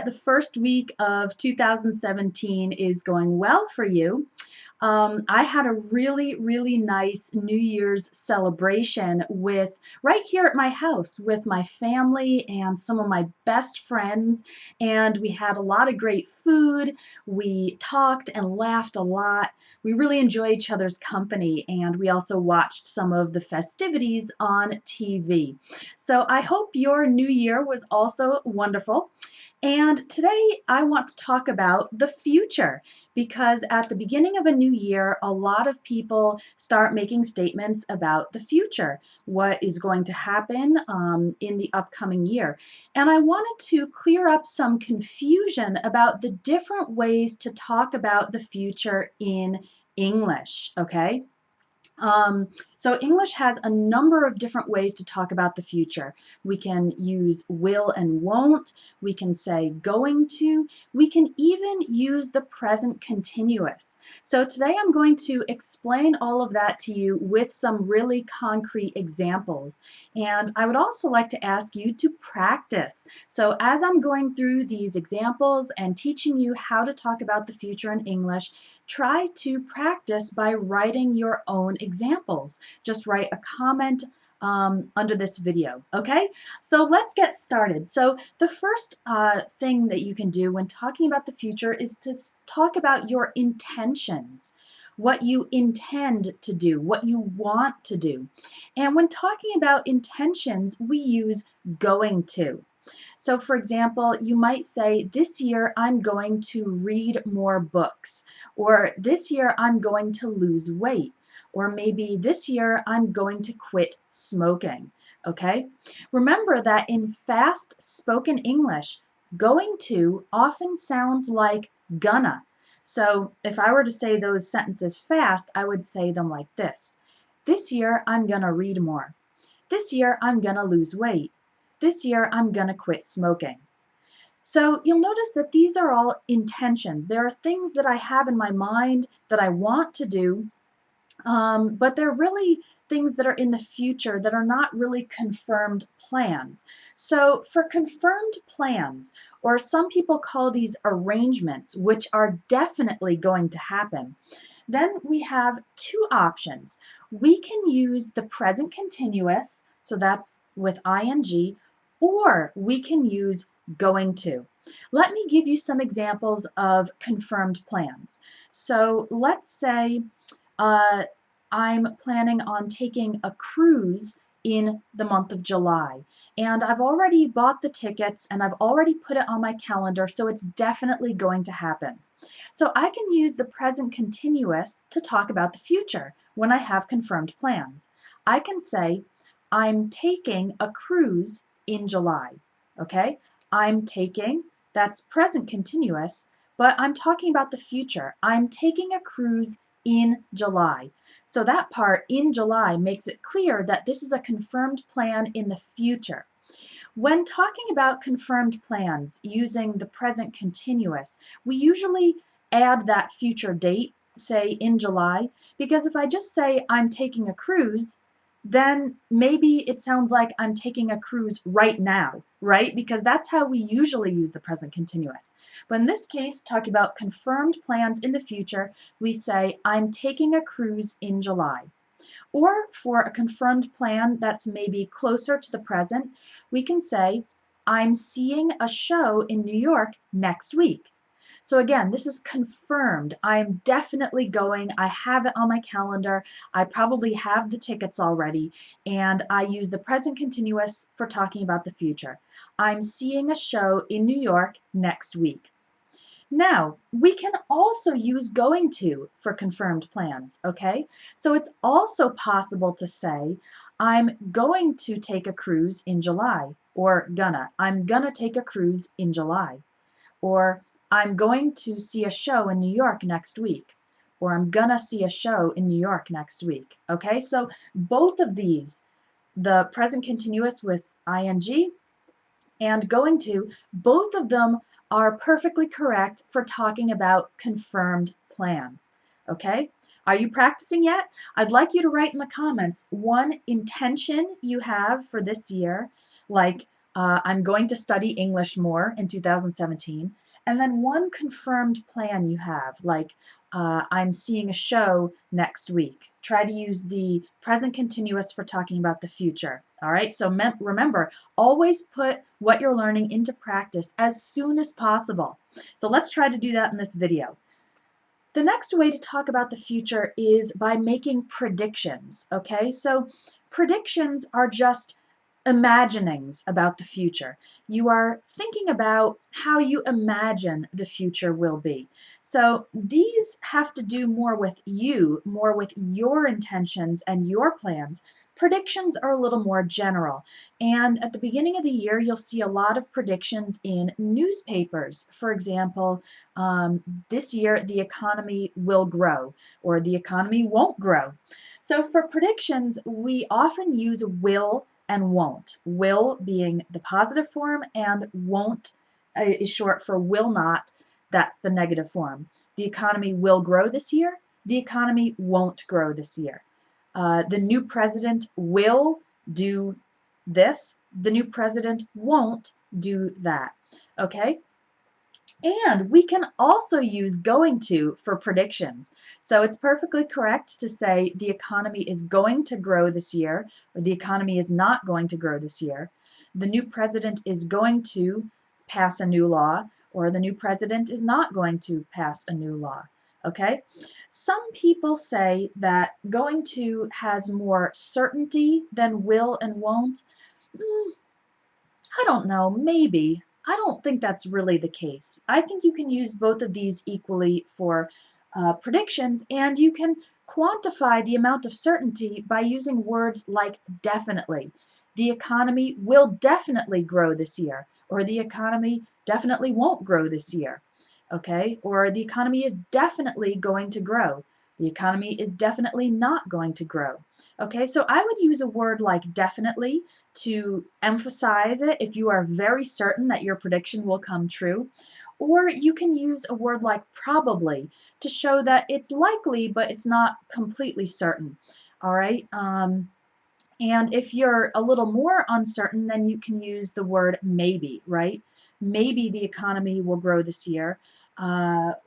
The first week of 2017 is going well for you. I had a really, really nice New Year's celebration with right here at my house with my family and some of my best friends. And we had a lot of great food. We talked and laughed a lot. We really enjoy each other's company. And we also watched some of the festivities on TV. So I hope your new year was also wonderful. And today I want to talk about the future because at the beginning of a new year, a lot of people start making statements about the future, what is going to happen in the upcoming year. And I wanted to clear up some confusion about the different ways to talk about the future in English, okay? Um, so English has a number of different ways to talk about the future. We can use will and won't. We can say going to. We can even use the present continuous. So today I'm going to explain all of that to you with some really concrete examples. And I would also like to ask you to practice. So as I'm going through these examples and teaching you how to talk about the future in English, try to practice by writing your own examples. Just write a comment under this video, okay? So let's get started. So the first thing that you can do when talking about the future is to talk about your intentions, what you intend to do, what you want to do. And when talking about intentions, we use going to. So for example, you might say, this year I'm going to read more books, or this year I'm going to lose weight, or maybe this year I'm going to quit smoking, okay? Remember that in fast spoken English, going to often sounds like gonna. So if I were to say those sentences fast, I would say them like this. This year I'm gonna read more. This year I'm gonna lose weight. This year I'm gonna quit smoking. So you'll notice that these are all intentions. There are things that I have in my mind that I want to do, but they're really things that are in the future that are not really confirmed plans. So for confirmed plans, or some people call these arrangements, which are definitely going to happen, then we have two options. We can use the present continuous, so that's with ing, or we can use going to. Let me give you some examples of confirmed plans. So let's say uh, I'm planning on taking a cruise in the month of July. And I've already bought the tickets and I've already put it on my calendar, so it's definitely going to happen. So I can use the present continuous to talk about the future when I have confirmed plans. I can say, I'm taking a cruise in July. Okay? I'm taking, that's present continuous, but I'm talking about the future. I'm taking a cruise in July. So that part, in July, makes it clear that this is a confirmed plan in the future. When talking about confirmed plans using the present continuous, we usually add that future date, say in July, because if I just say I'm taking a cruise, then maybe it sounds like I'm taking a cruise right now, right? Because that's how we usually use the present continuous. But in this case, talking about confirmed plans in the future, we say I'm taking a cruise in July. Or for a confirmed plan that's maybe closer to the present, we can say, I'm seeing a show in New York next week. So again, this is confirmed. I'm definitely going. I have it on my calendar. I probably have the tickets already, and I use the present continuous for talking about the future. I'm seeing a show in New York next week. Now, we can also use going to for confirmed plans, okay? So it's also possible to say, I'm going to take a cruise in July, or I'm gonna take a cruise in July, or I'm going to see a show in New York next week, or I'm gonna see a show in New York next week, okay? So both of these, the present continuous with ing and going to, both of them are perfectly correct for talking about confirmed plans. Okay? Are you practicing yet? I'd like you to write in the comments one intention you have for this year, like I'm going to study English more in 2017. And then one confirmed plan you have, like I'm seeing a show next week. Try to use the present continuous for talking about the future. All right, so remember, always put what you're learning into practice as soon as possible. So let's try to do that in this video. The next way to talk about the future is by making predictions, okay? So predictions are just imaginings about the future. You are thinking about how you imagine the future will be. So these have to do more with you, more with your intentions and your plans. Predictions are a little more general. And at the beginning of the year, you'll see a lot of predictions in newspapers. For example, this year the economy will grow or the economy won't grow. So for predictions, we often use will and won't. Will being the positive form and won't is short for will not. That's the negative form. The economy will grow this year. The economy won't grow this year. The new president will do this. The new president won't do that. Okay? And we can also use going to for predictions. So it's perfectly correct to say the economy is going to grow this year, or the economy is not going to grow this year. The new president is going to pass a new law, or the new president is not going to pass a new law. Okay? Some people say that going to has more certainty than will and won't. I don't know, maybe. I don't think that's really the case. I think you can use both of these equally for predictions, and you can quantify the amount of certainty by using words like definitely. The economy will definitely grow this year, or the economy definitely won't grow this year, okay? Or the economy is definitely going to grow. The economy is definitely not going to grow. Okay, so I would use a word like definitely to emphasize it if you are very certain that your prediction will come true. Or you can use a word like probably to show that it's likely, but it's not completely certain. All right. And if you're a little more uncertain, then you can use the word maybe, right? Maybe the economy will grow this year,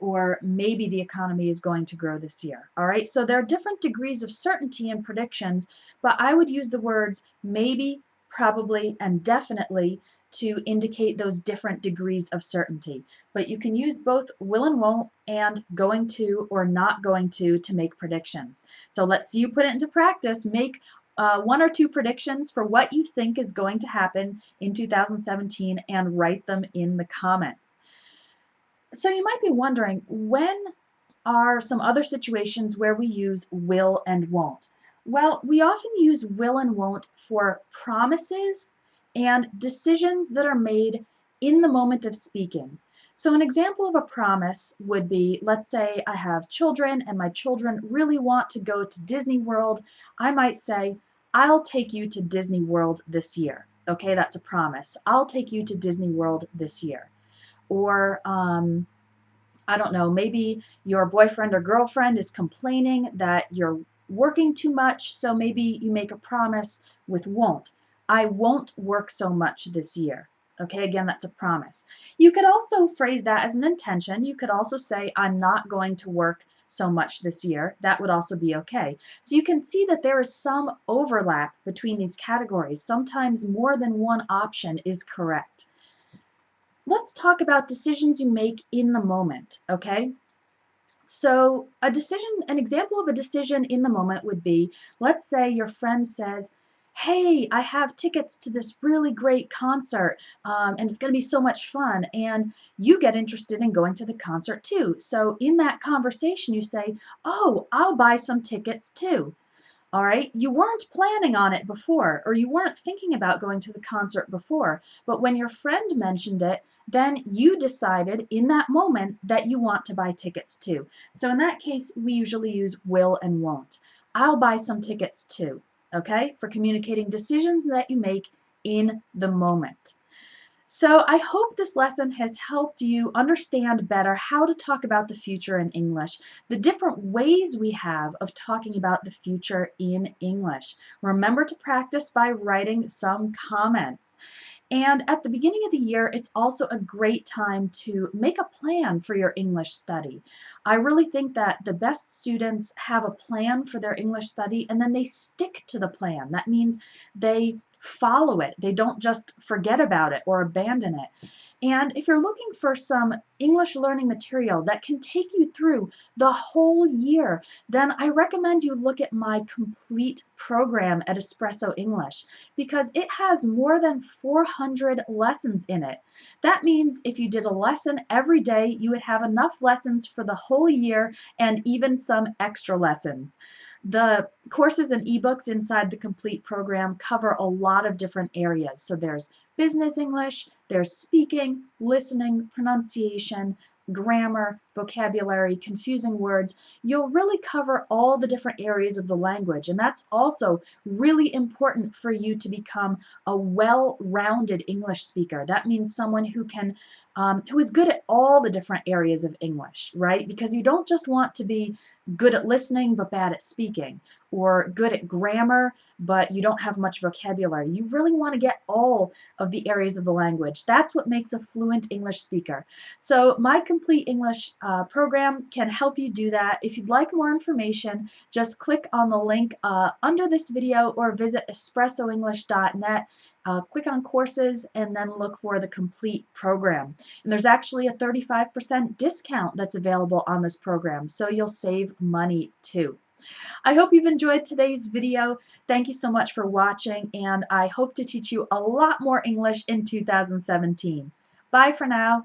or maybe the economy is going to grow this year. All right, so there are different degrees of certainty in predictions, but I would use the words maybe, probably, and definitely to indicate those different degrees of certainty. But you can use both will and won't and going to or not going to make predictions. So let's see you put it into practice. Make one or two predictions for what you think is going to happen in 2017 and write them in the comments. So you might be wondering, when are some other situations where we use will and won't? Well, we often use will and won't for promises and decisions that are made in the moment of speaking. So an example of a promise would be, let's say I have children and my children really want to go to Disney World. I might say, I'll take you to Disney World this year. Okay, that's a promise. I'll take you to Disney World this year. Or I don't know, maybe your boyfriend or girlfriend is complaining that you're working too much, so maybe you make a promise with won't. I won't work so much this year. Okay, again, that's a promise. You could also phrase that as an intention. You could also say, I'm not going to work so much this year. That would also be okay. So you can see that there is some overlap between these categories. Sometimes more than one option is correct. Let's talk about decisions you make in the moment, okay? So an example of a decision in the moment would be, let's say your friend says, hey, I have tickets to this really great concert, and it's going to be so much fun, and you get interested in going to the concert too. So in that conversation, you say, oh, I'll buy some tickets too. All right, you weren't planning on it before, or you weren't thinking about going to the concert before, but when your friend mentioned it, then you decided in that moment that you want to buy tickets too. So in that case, we usually use will and won't. I'll buy some tickets too, okay, for communicating decisions that you make in the moment. So I hope this lesson has helped you understand better how to talk about the future in English, the different ways we have of talking about the future in English. Remember to practice by writing some comments. And at the beginning of the year, it's also a great time to make a plan for your English study. I really think that the best students have a plan for their English study and then they stick to the plan. That means they follow it. They don't just forget about it or abandon it. And if you're looking for some English learning material that can take you through the whole year, then I recommend you look at my complete program at Espresso English because it has more than 400 lessons in it. That means if you did a lesson every day, you would have enough lessons for the whole year and even some extra lessons. The courses and ebooks inside the complete program cover a lot of different areas. So there's business English, there's speaking, listening, pronunciation, grammar, vocabulary, confusing words. You'll really cover all the different areas of the language, and that's also really important for you to become a well-rounded English speaker. That means someone who is good at all the different areas of English, right? Because you don't just want to be good at listening but bad at speaking, or good at grammar but you don't have much vocabulary. You really want to get all of the areas of the language. That's what makes a fluent English speaker. So my Complete English program can help you do that. If you'd like more information, just click on the link under this video or visit espressoenglish.net. Click on courses and then look for the complete program. And there's actually a 35% discount that's available on this program, so you'll save money too. I hope you've enjoyed today's video. Thank you so much for watching, and I hope to teach you a lot more English in 2017. Bye for now.